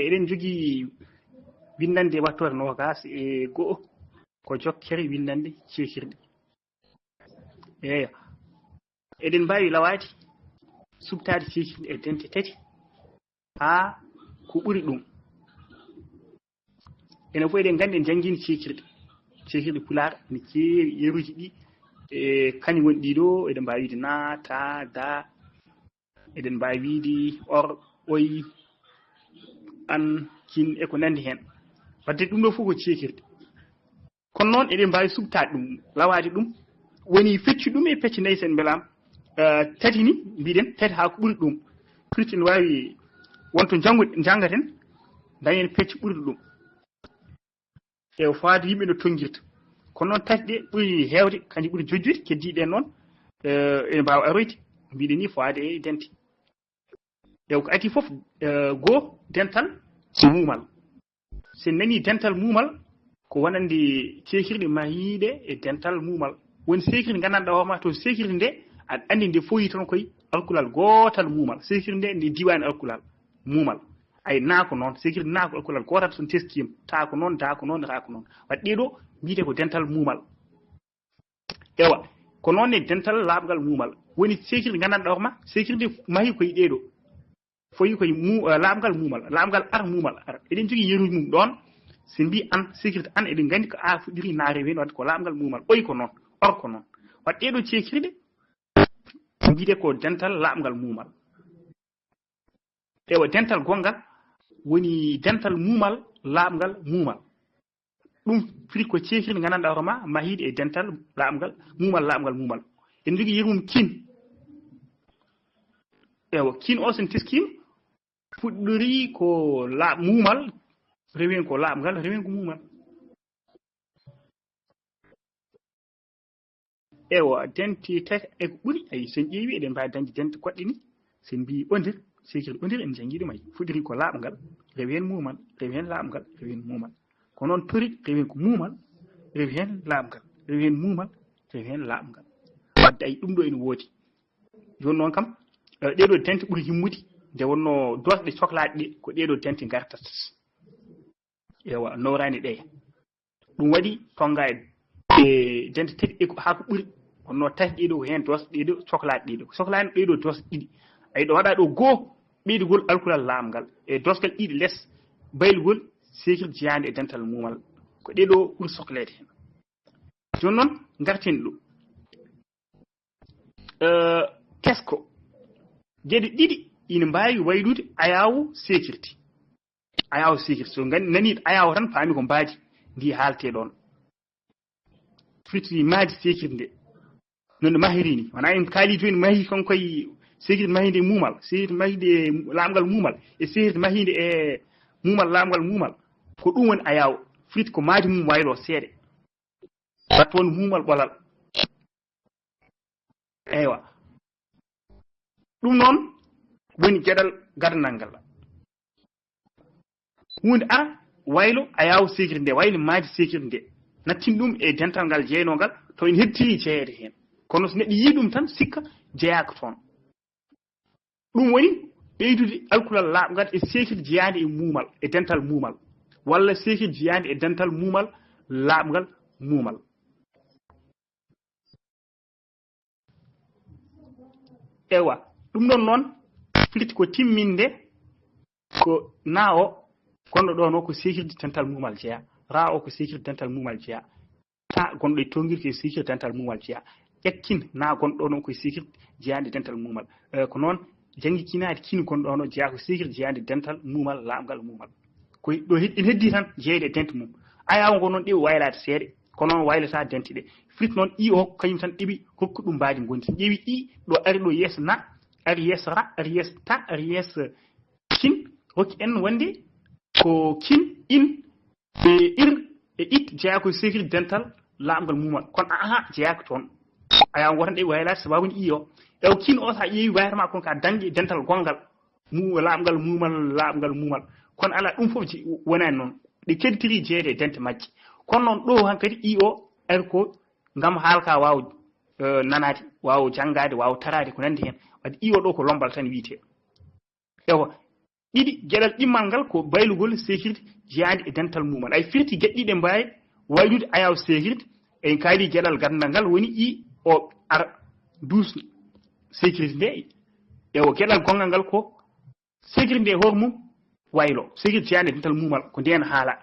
eɗen jogii winndande wattore nogas e go'o ko jokkere winndande ceekirɗe. Eeyo eɗen mbaawi lawaade subtaade ceekirɗe e dente tati haa ko ɓuri ɗum. enen fof eɗen nganndi en janngini ceekirɗe pulaar ne keewi yeruji ɗi e kañum woni ɗiɗo eɗen mbaawi wiide naata da eɗen mbaawi wiide or ɓoyi an kin e ko nanndi heen wadde ɗum ɗo fof ko ceekirɗe. kono noon eɗen mbaawi subtaade ɗum lawaade ɗum woni fecci ɗum e pecce nayi sen mbelaam tati ni mbiɗen tati haa ko ɓuri ɗum firti ne waawi wonto janngaten dañen pecce ɓurɗo ɗum e faade yimɓe no tonngirta kono noon tati ɗe ɓuri heewde kanji ɓuri jojjude keddiiɗen noon ene mbaawa aroyde mbiɗen ni faade e dente ew ko adi fof goo dental muumal sen nanii dental muumal ko wonande ceekirɗe mahiiɗe e dental muumal woni ceekirɗe nganndanɗaa hoorema to ceekirɗe nde aɗa anndi nde foyi tan koye alkulal gootal muumal ceekirɗe nde nde diwaani alkulal muumal ay naako noon ceekirɗe naako alkulal gootal so teskiima taa ko noon daa ko noon raa ko noon wadde ɗee ɗoo mbiyetee ko dental muumal ewa ko noon ne dental laaɓngal muumal woni ceekirɗe nganndanɗaa hoorema ceekirɗe mahii koye ɗee ɗoo foyi koye laaɓngal muumal laaɓngal ar muumal ar eɗen jogii yeruji mum ɗoon so mbi an sécurité an eɗen nganndi ko a fuɗɗiri naare heen wadde ko laaɓngal muumal ɓoyi ko noon or ko noon wadde ɗeeɗoo ceekirɗe mbiyetee ko dental laaɓngal muumal ewa dental gongal woni dental muumal laaɓngal muumal ɗum firi ko ceekirɗe nganndanɗaa hoorema mahiiɗe e dental laaɓngal muumal en jogii yeru kin ewa kin o sen teskiima fuɗɗori ko muumal rewen ko laaɓngal rewen ko muumal ewa dente tati e ko ɓuri ay sen ƴeewi eɗen mbaawi dañde dente goɗɗe ni sen mbi ɓondir ceekirɗe ɓondir en janngii ɗum ay fuɗɗori ko laaɓngal rewi heen muumal rewi heen laaɓngal rewi heen muumal ko noon tori rewi heen ko muumal rewi heen laaɓngal rewi heen muumal rewi heen laaɓngal wadde ay ɗum ɗo ene woodi jooni noon kam ɗeeɗoo dente ɓuri himmude nde wonno dosɗe cohlaaɗe ɗe ko ɗeeɗoo dente ngartat ewa nowraani ɗeya ɗum waɗi tonga e dente tati haa ko ɓuri wonno tati ɗeeɗoo ko heen dosɗe ɗeeɗoo cohlaaɗe ɗeeɗoo cohlaani ɗeeɗoo dosɗe ɗiɗi ay ɗo waɗaa ɗo goo ɓeydugol alkulal laamngal e dosgal ɗiɗi less baylugol sécurité jiyaande e dental muumal ko ɗeeɗoo ɓuri sohleede heen jooni noon ngarten ɗo kesko geɗe ɗiɗi ina mbaawi waylude ayaawu sécurité so nanii ayaawu tan paami ko mbaadi ndi haaletee ɗoon firti maadi sécurité nde non no mahirii ni wonaa en kaalii jooni mahii kon koye sécurité mahiinde e muumal sécurité mahiinde e laamngal muumal e sécurité mahiinde e muumal laamngal muumal ko ɗum woni ayaawu firti ko maadi mum wayloo seeɗa wat won muumal ɓolal eywa ɗum noon woni geɗal gadanal ngal hunde ara waylo ayaawu sécurité nde waylo maadi sécurité nde nattin ɗum e dental ngal jeeynongal to en hettiri jeeyede heen kono so neɗɗo yii ɗum tan sikka jeyaaka toon ɗum woni ɓeydude alkulal laaɓngal e sécurité jeyaande e muumal e dental muumal walla sécurité jeyaande e dental muumal laaɓngal muumal ewa ɗum ɗon noon firti ko timminde ko naa o gonɗo ɗon o ko sécurité dental muumal jeya raa o ko sécurité dental muumal jeya ta gonɗo e tonngirki e sécurité dental muumal jeya ƴakkin naa gonɗo ɗon o ko sécurité jeyaande dental muumal ko noon jangi kinaade kin gonɗo ɗon o jeya ko sécurité jeyaande dental muumal laaɓngal muumal ko ɗo en heddii tan jeyde e dente mum ayaawo ngo noon ɗeɓi waylaade seeɗe kono noon waylataa dente ɗe firti noon i o kañum tan ɗeɓi hokku ɗum mbaadi ngondi so ƴeewi i ɗo ari ɗo yeeso na ari yeeso ra ari yeeso ta ari yeeso kin hokki en wonde ko kin in e ir e it jeyaa koye sécurité dental laaɓngal muumal kono jeyaaka toon ayaawo ngo tan ɗeɓi waylaade sabaabude i o ew kin o so a ƴeewi wayata ma kono ka dañƴe dental gongal laaɓngal muumal kono ala ɗum fof wonaani noon ɗe kedditiri jeeyde e dente majje kono noon ɗo hankadi i o ari ko ngam haalka waaw nanaade waaw janngaade waaw taraade ko nanndi heen wadde i o ɗo ko lombal tan wiyetee ewa ɗiɗi geɗal ɗimmal ngal ko baylugol sécurité jeyaade e dental mumal ay firti geɗɗiɗe mbawi waylude ayaw sécurité en kaali geɗal gandal ngal woni i o ar dus sécurité nde e o geɗal gongal ngal ko sécurité nde hoore mum waylo sécurité jeyaade e dental mumal ko nden haala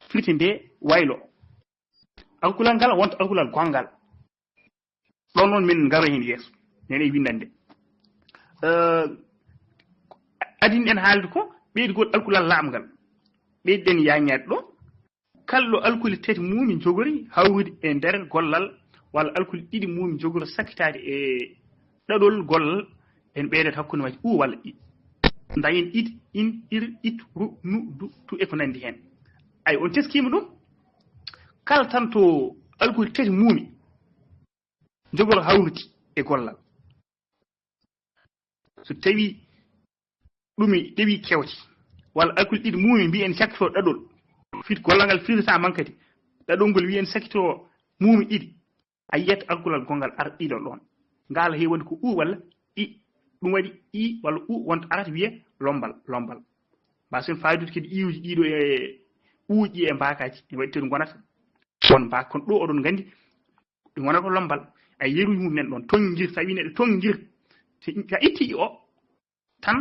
firti nde waylo alkulal ngal wonta alkulal gongal ɗon noon min ngaro hen yeeso nen e windande adin en haalde ko ɓeydugol alkulal laamgal ɓeyɗen yañaade ɗo kalɗo alkuli tati mumi jogori hawrude e nder gollal walla alkuli ɗiɗi mumi jogori sakkitaade e ɗaɗol gollal en ɓeydat hakkunde majji walla ɗi dayen id in ir it ru nu du tu e ko nandi hen ay on teskima ɗum kala tan to alkuli tati mumi jogoro hawrude e gollal so tawi ɗumi ɗewi kewti walla alkuli ɗiɗi mumi mbiyen sakkito ɗaɗol fit gollal ngal firtama kadi ɗaɗol ngol wiyen sakkito mumi ɗiɗi a yiyat alkulal gongal ar ɗiɗo ɗon ngal he woni ko walla i ɗum waɗi i walla wonta arata wiye lombal mbasen faydude kadi iuji ɗiɗo e uji e mbakaji e waɗi teɗum gonata won mbaka kono ɗo oɗon gandi ɗum wonata lombal a yeruji mum nen ɗon tonggir tawi neɗɗo tonggir sa itti i o tan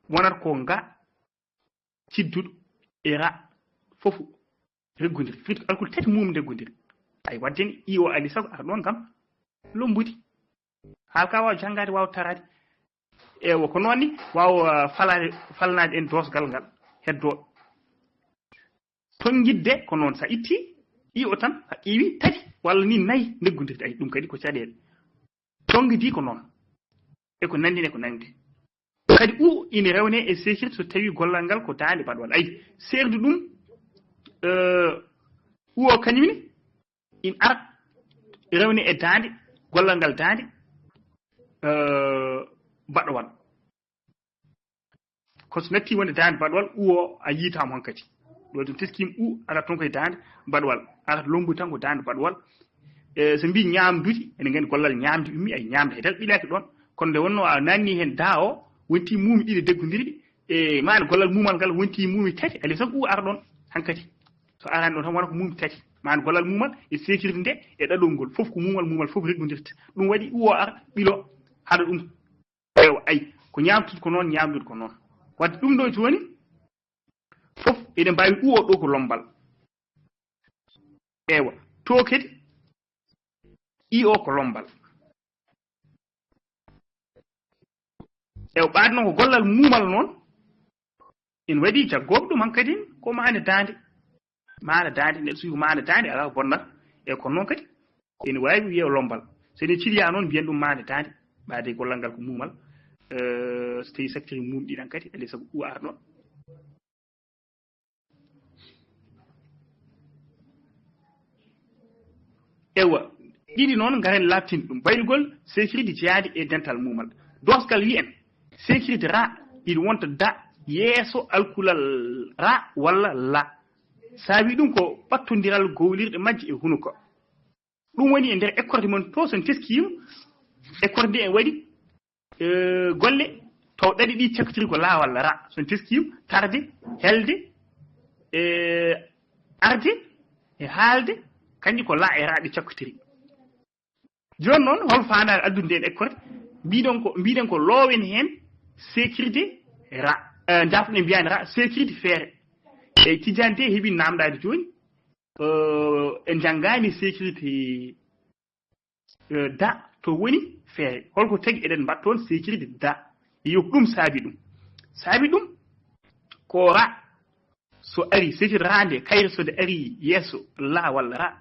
wonata ko nga cidduɗo e ra fofu reggodir firti alkul tati mum reggodir ay wadden i o ali sago ar ɗon kam lombude haal ka wawa janggade wawa tarade ewa ko noon ni wawa falnade en dosgal ngal heddo tonggidde ko noon sa itti i o tan a ƴeewi tati walla ni nayyi neggodirde ay ɗum kadi ko caɗele tonggidi ko noon e ko nandine ko nande kadi ina rewne e sécurité so tawi gollal ngal ko dande baɗwal ay serdu ɗum o kañumne in arat rewne e dande gollal ngal dande baɗwal koso natti wonde dande baɗwal o a yiitama hon kadi ɗo ɗum teskima arat ton koye dande baɗwal arat lombude tan ko dande baɗwal so mbi ñamdude ene gandi gollal ñamde ummi ay ñamde hedal ɓilaki ɗon kono nde wonno a nanni hen da o wonti mumi ɗiɗi deggodirɗi e maɗa gollal mumal ngal wonti mumi tati alay sago arat ɗon hankkadi so arani ɗon tan wona ko mumi tati maɗa gollal mumal e sécurité nde e ɗaɗol ngol fof ko mumal fof reggodirta ɗum waɗi o ara ɓilo haɗa ɗum ewa ay ko ñamtude ko noon ñamdude ko noon wadde ɗum ɗo joni fof eɗen mbawi ɗo ko lombal ewa to kadi i o ko lombal ewa ɓaade noon ko gollal mumal noon en waɗi jaggoɓe ɗum hankkadi ko maande dande neɗɗo suwi ko maande dande ala ko bonnata e kono noon kadi ene wawi wiye lombal so eɗen ciliya noon mbiyen ɗum maande dande ɓaade gollal ngal ko mumal so tawi secteur mum ɗiɗan kadi alay sago ar ɗon ewa ɗiɗi noon garen labtinde ɗum baylugol sécurité jeyaade e dental mumal dosgal wi en sécurité ra iɗa wonta da yeeso alkulal ra walla la sa wi ɗum ko ɓattodiral gowlirɗe majje e hunuko ɗum woni e nder école mon to son teskima école nde en waɗi golle taw ɗaɗi ɗi cakkotiri ko la walla ra son teskima tarde helde arde e haalde kanƴi ko la e ra ɗi cakkotiri joni noon hol fandare addude nde en école mbiɗen ko loowen hen sécurité ra jafɗe mbiyani ra sécurité feere e tijani te heeɓi namdade joni en janggani sécurité da to woni feere holko tagi eɗen mbatta toon sécurité da yo ɗum saabi ɗum ko ra so ari sécurité ra nde kayre so nde ari yeeso la walla ra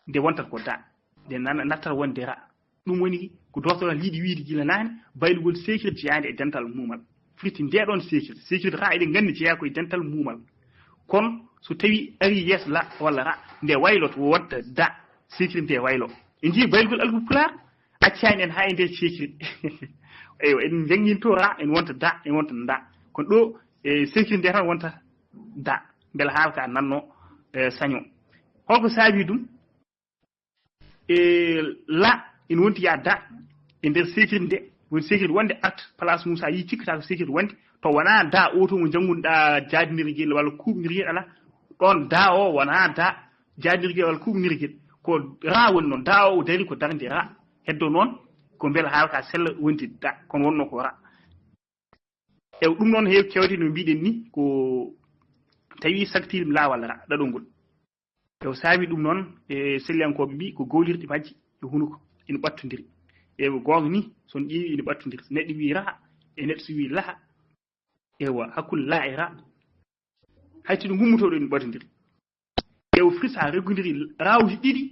nde wontat ko da nde nattata wonde ra ɗum woni ko docteur liiɗi wiide gila nane baylugol sécurité jeyande e dental mumal firti ndeɗon sécurité ra eɗen gandi jeeya koye dental mumal kono so tawi ari yeeso la walla ra nde wayloto wonta da sécurité nde waylo en jii baylugol alpulaar accani en ha e nder sécurité eyo en jangguin to ra en wonta da en wonta da kono ɗo e sécurité nde tan wonta da beela haalka nanno saño holko saabi ɗum la ina wonti ya da e nder sécurité nde woni sécurité wonde art place mum sa yi cikkata ko sécurité wonde to wona da oto mo jangunɗa jaadirguel walla kuɓnirguel ala ɗon da o wona da jaadirguel walla kuɓnirguel ko ra woni noon da o dari ko darde ra heddo noon ko beela haalka sella wonti da kono wonno ko ra e ɗum noon heewi kewte no mbiɗen ni ko tawi saktirimi laawal ra ɗaɗol ngol e saabi ɗum noon e selliyankoɓe mbi ko golirɗe majji e hunuko ina ɓattodiri e gonga ni son ƴeewi ina ɓattodiri so neɗɗo wi raha e neɗɗo so wi laha ewa hakkude la e ra hayto ɗo gummotoɗo ina ɓattodiri ewa foti sa reggodiri rawuji ɗiɗi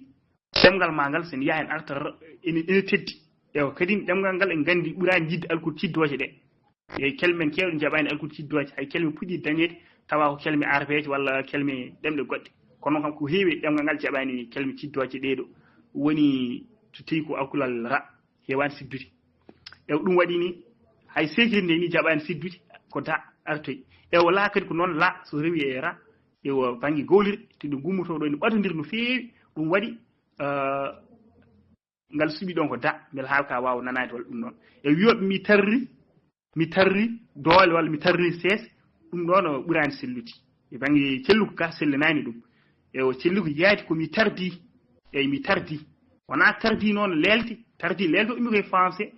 ɗemgal ma ngal sen yaha en arta ene teddi ewa kadi ɗemgal ngal en gandi ɓurani jidde alkude ciddoje ɗe e kelmen kewɗe jaɓani alkude ciddoje hay kelme puɗɗi dañede tawa ko kelme arpeje walla kelme ɗemɗe goɗɗe kono kam ko heewi ɗemgal ngal jaɓani kelme ciddoje ɗeɗo woni so tawi ko alkulal ra hewani siddude ewa ɗum waɗi ni hay sekiri nde ni jaɓani siddude ko da artoyi ewa la kadi ko noon la so rewi e ra ewa banggue gowlirɗe to ɗum gummotoɗo ene ɓatodiri no feewi ɗum waɗi ngal suuɓi ɗon ko da beele haalka wawa nanade walla ɗum noon e wiyoɓe mi tarri doole walla mi tarri sees ɗum ɗon ɓurani sellude e banggue celluko ga sellanani ɗum ewa celluko yaadi komi tardi eyyi mi tardi wona tardi noon tardi lelde ɗum koye français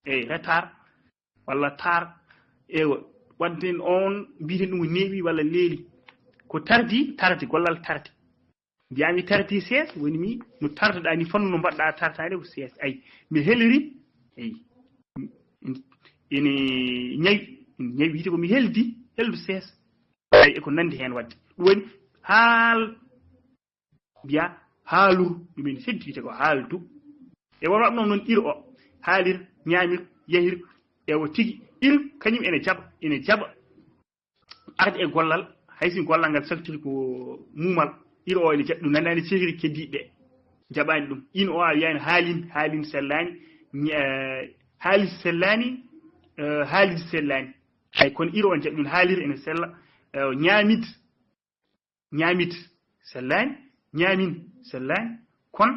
eyyi retard walla tar ewa wadden on mbiten ɗum ko neeɓi walla leeli ko tardi gollal tardi mbiyami tardi sees woni mi no tardaɗa ni fannu no mbaɗɗa tartade ko sees ayi mi heliri eyyi ene ñawi wiyete komi heldu sees ay eko nandi hen wadde ɗum woni mbiya haaluru ɗumen seddi wiyete ko haaldu e won waɗ noon ir o haalir ñamir yahir ewo tigi ir kañum ene jaɓa arde e gollal haysi gollal ngal saktiri ko muumal ir o ene jaɓa ɗum nandani ceekiri keddiɗe ɗe jaɓani ɗum in o a wiyani haalin sellani haalid sellani hay kono ir o ne jaɓi ɗum haalir ene sella ñamid sellani ñamin sellani kono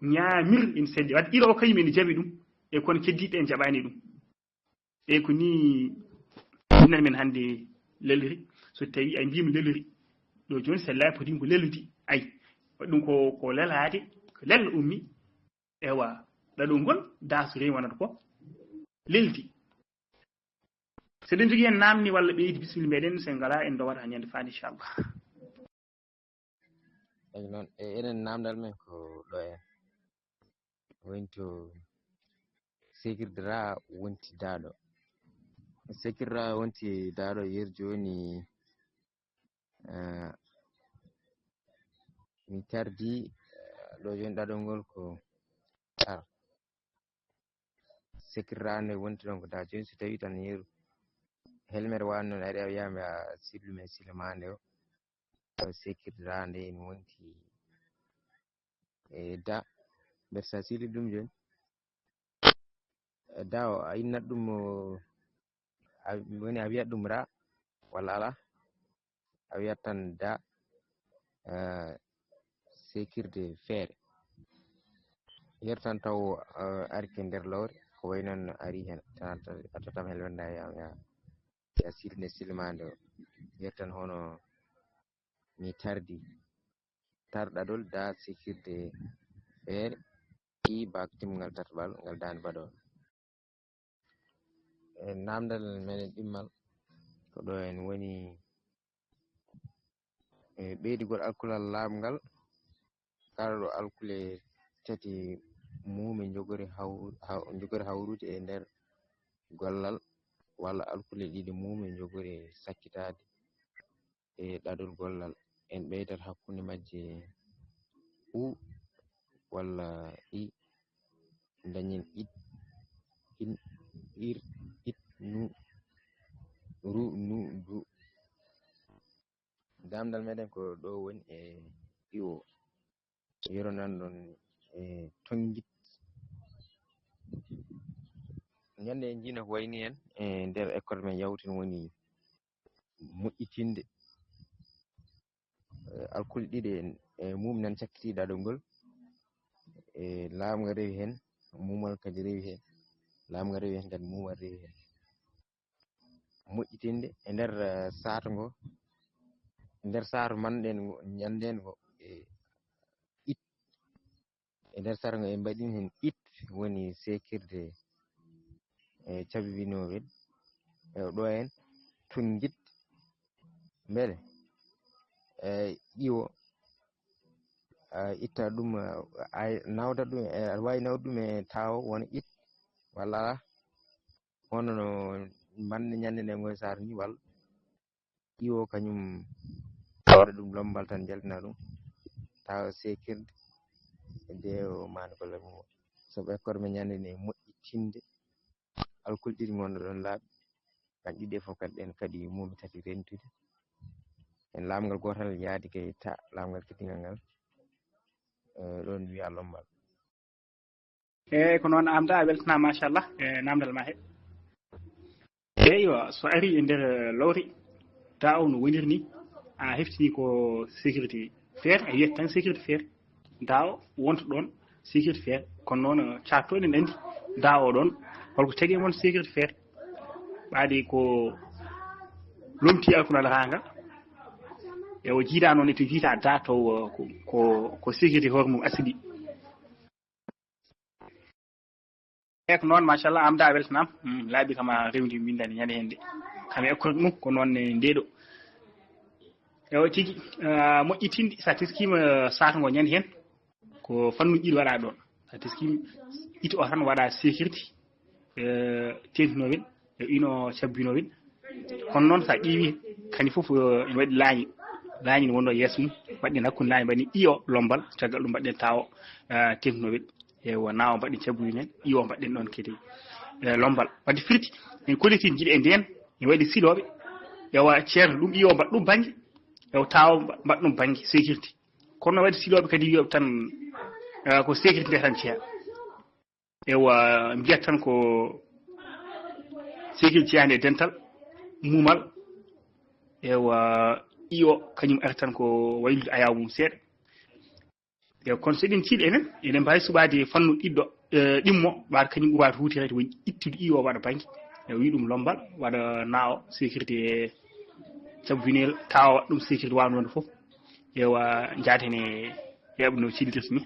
ñamir ene selli wadde ir o kañum ene jaɓi ɗum e kono keddiɗe en jaɓani ɗum e ko ni ɗumnan men hannde leliri so tawi a mbimi leliri ɗo joni sellani potimi ko leludi ayi waɗi ɗum ko lelade ko lella ummi ewa ɗaɗol ngol da so rewi wonata ko leldi seɗen jogui hen namni walla ɓeydi bisimilla meɗen sen ngala en dowata ñande fande inchallah ɗum noon enen namdal men ko ɗo en woni to sekirde ra wonti daɗo sekirde ra wonti daɗo yer joni mi tardi ɗo joni ɗaɗol ngol ko tar sekirde ra nde wonti ɗon ko da joni so tawi tan yeru helmere wani noon ari a wiyama a sillume silamande o taw sekirde ra nde en wonti e da mbeɗa sa sili ɗum joni da o a innat ɗum woni a wiyat ɗum ra walla ala a wiyat tan da sekirde feere yer tan taw ari ke nder lawre ko way noon ari hen tan a totam hel wenda ya silde silmande o yer tan hono mi tardi tarɗaɗol da sekirde feere i bak timmungal tataɓal ngal dande baɗol e namdal meɗen ɗimmal ko ɗo en woni e ɓeydigol alkulal laamgal kala ɗo alkule tati mume jogori hawrude e nder gollal walla alkule ɗiɗi mume jogori sakkitade e ɗaɗol gollal en ɓeydat hakkunde majje u walla i dañen it in ir it nu ru nu du damdal meɗen ko ɗo woni e iwo yero nan ɗon e tongit ñande en jino ko wayni en e nder école men yawtin woni moƴƴitinde alkule ɗiɗi e mum nan cakkiti ɗaɗol ngol e laamga rewi hen mumal kadi rewi hen laamga rewi hen kadi mumal rewi hen moƴƴitinde e nder saato ngo nder saato manɗen ngo ñanden ngo it e nder saato ngo e mbaɗin hen it woni ceekirɗe e cabinowel e ɗo hen tunguit beele ƴiwo itta ɗum nawda ɗum aɗa wawi nawde ɗum e tawo wona it walla hono no bande ñande nde ngoye saato ni walla ƴiwo kañum waɗa ɗum lombal tan jaltina ɗum tawa ceekirɗe e dewo mani golle mum so ɓekkorde men ñande nde moƴƴitinde alkul ɗiɗi gonɗo ɗon laaɓi kan ɗiɗi fof kadi ɗen kadi muɓe tati rentude en laamgal gotal yaadi kay ta laamgal keddigal ngal ɗon wiya lombal eyyi ko noon amda a weltana machallah e namdal ma he eywa so ari e nder lowre ta o no woniri ni a heftini ko sécurité feere a wiyat tan sécurité feere da o wonta ɗon sécurité feere kono noon cattoɗen andi da o ɗon holko tagi won sécurité feere ɓaade ko lomti alkunal ranga e o jiiɗa noon to jiita da taw ko sécurité hoore mum asili e ko noon machallah amda a weltanama laaɓi kam a rewdi windande ñande hen de kam ekkorde ɗum ko noon ndeɗo ewa tigui moƴƴitinde sa teskima saka ngo ñande hen ko fannu ɗiɗi waɗa ɗon sa teskima ito o tan waɗa sécurité tentinowen e ino cabbinowen kono noon sa ƴeewi kañum foof ene waɗi laañi ne wonno yeeso mum mbaɗɗen hakkude laañi mbaɗen iyo lombal caggal ɗum mbaɗɗen tawo tentinowen ewa nawa mbaɗɗen cabbuyinen iyo mbaɗɗen ɗon kadi lombal wadde firti en collectif jiiɗi e nden ne waɗi siloɓe ewa ceerno ɗum iyo mbaɗa ɗum banggue ewa tawa mbaɗa ɗum banggue sécurité kono waɗi siloɓe kadi wiyoɓe tan ko sécurité nde tan jeeya ewa mbiyat tan ko sécurité jeyande e dental mumal ewa iyo kañum ari tan ko waylude ayaw mum seeɗa e kono so eɗen ciiɗi enen mbawi suɓade fannu ɗiɗɗo ɗimmo waɗa kañum ɓuurata hutirede woni ittude iyo waɗa banggue e wi ɗum lombal waɗa nawo sécurité cabbinel tawa waɗa ɗum sécurité wawnode foof ewa jaaden e heɓa no ciɗirta ni